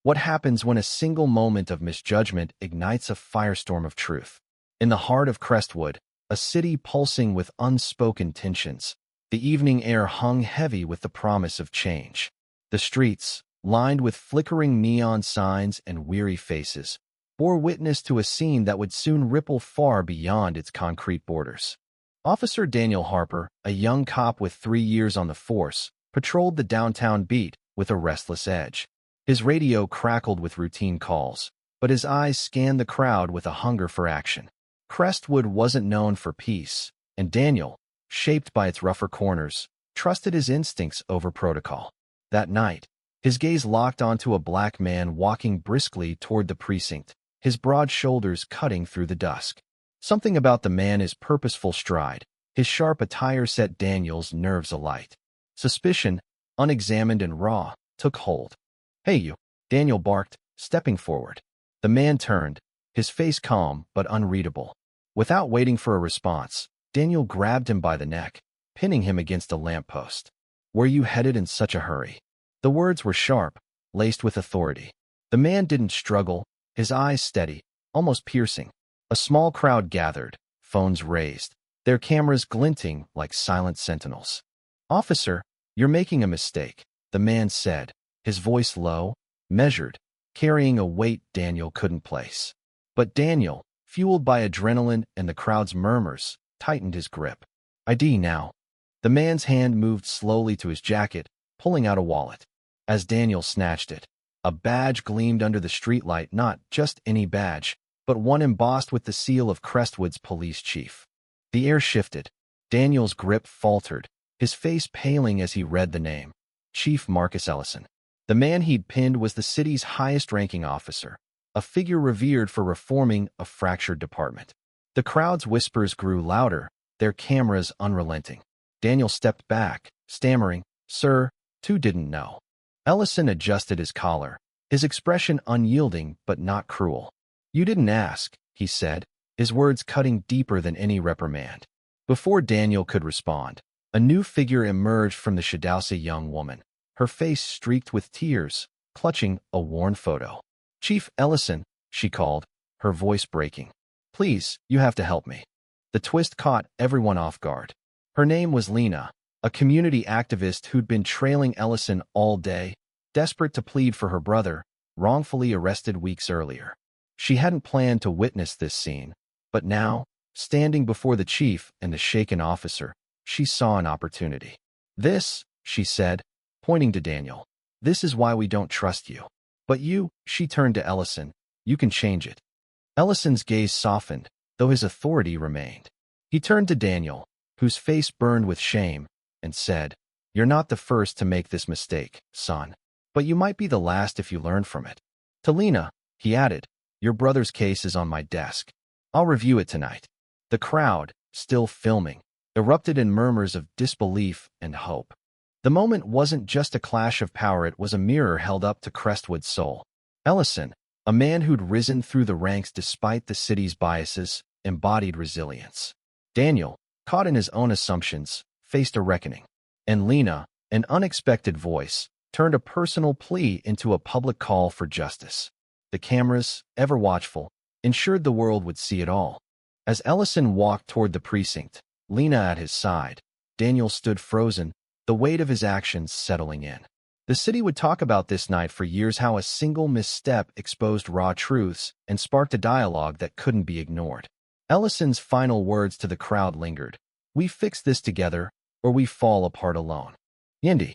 What happens when a single moment of misjudgment ignites a firestorm of truth? In the heart of Crestwood, a city pulsing with unspoken tensions, the evening air hung heavy with the promise of change. The streets, lined with flickering neon signs and weary faces, bore witness to a scene that would soon ripple far beyond its concrete borders. Officer Daniel Harper, a young cop with 3 years on the force, patrolled the downtown beat with a restless edge. His radio crackled with routine calls, but his eyes scanned the crowd with a hunger for action. Crestwood wasn't known for peace, and Daniel, shaped by its rougher corners, trusted his instincts over protocol. That night, his gaze locked onto a black man walking briskly toward the precinct, his broad shoulders cutting through the dusk. Something about the man's purposeful stride, his sharp attire set Daniel's nerves alight. Suspicion, unexamined and raw, took hold. "Hey you," Daniel barked, stepping forward. The man turned, his face calm but unreadable. Without waiting for a response, Daniel grabbed him by the neck, pinning him against a lamppost. "Where you headed in such a hurry?" The words were sharp, laced with authority. The man didn't struggle, his eyes steady, almost piercing. A small crowd gathered, phones raised, their cameras glinting like silent sentinels. "Officer, you're making a mistake," the man said, his voice low, measured, carrying a weight Daniel couldn't place. But Daniel, fueled by adrenaline and the crowd's murmurs, tightened his grip. "ID now." The man's hand moved slowly to his jacket, pulling out a wallet. As Daniel snatched it, a badge gleamed under the streetlight, not just any badge, but one embossed with the seal of Crestwood's police chief. The air shifted. Daniel's grip faltered, his face paling as he read the name. Chief Marcus Ellison. The man he'd pinned was the city's highest-ranking officer, a figure revered for reforming a fractured department. The crowd's whispers grew louder, their cameras unrelenting. Daniel stepped back, stammering, "Sir, too didn't know." Ellison adjusted his collar, his expression unyielding but not cruel. "You didn't ask," he said, his words cutting deeper than any reprimand. Before Daniel could respond, a new figure emerged from the Shadowsa young woman, her face streaked with tears, clutching a worn photo. "Chief Ellison," she called, her voice breaking. "Please, you have to help me." The twist caught everyone off guard. Her name was Lena, a community activist who'd been trailing Ellison all day, desperate to plead for her brother, wrongfully arrested weeks earlier. She hadn't planned to witness this scene, but now, standing before the chief and the shaken officer, she saw an opportunity. "This," she said, pointing to Daniel, "this is why we don't trust you. But you," she turned to Ellison, "you can change it." Ellison's gaze softened, though his authority remained. He turned to Daniel, whose face burned with shame, and said, "You're not the first to make this mistake, son. But you might be the last if you learn from it." To Lena, he added, "Your brother's case is on my desk. I'll review it tonight." The crowd, still filming, erupted in murmurs of disbelief and hope. The moment wasn't just a clash of power, it was a mirror held up to Crestwood's soul. Ellison, a man who'd risen through the ranks despite the city's biases, embodied resilience. Daniel, caught in his own assumptions, faced a reckoning. And Lena, an unexpected voice, turned a personal plea into a public call for justice. The cameras, ever watchful, ensured the world would see it all. As Ellison walked toward the precinct, Lena at his side, Daniel stood frozen, the weight of his actions settling in. The city would talk about this night for years, how a single misstep exposed raw truths and sparked a dialogue that couldn't be ignored. Ellison's final words to the crowd lingered. "We fix this together, or we fall apart alone." Yindi.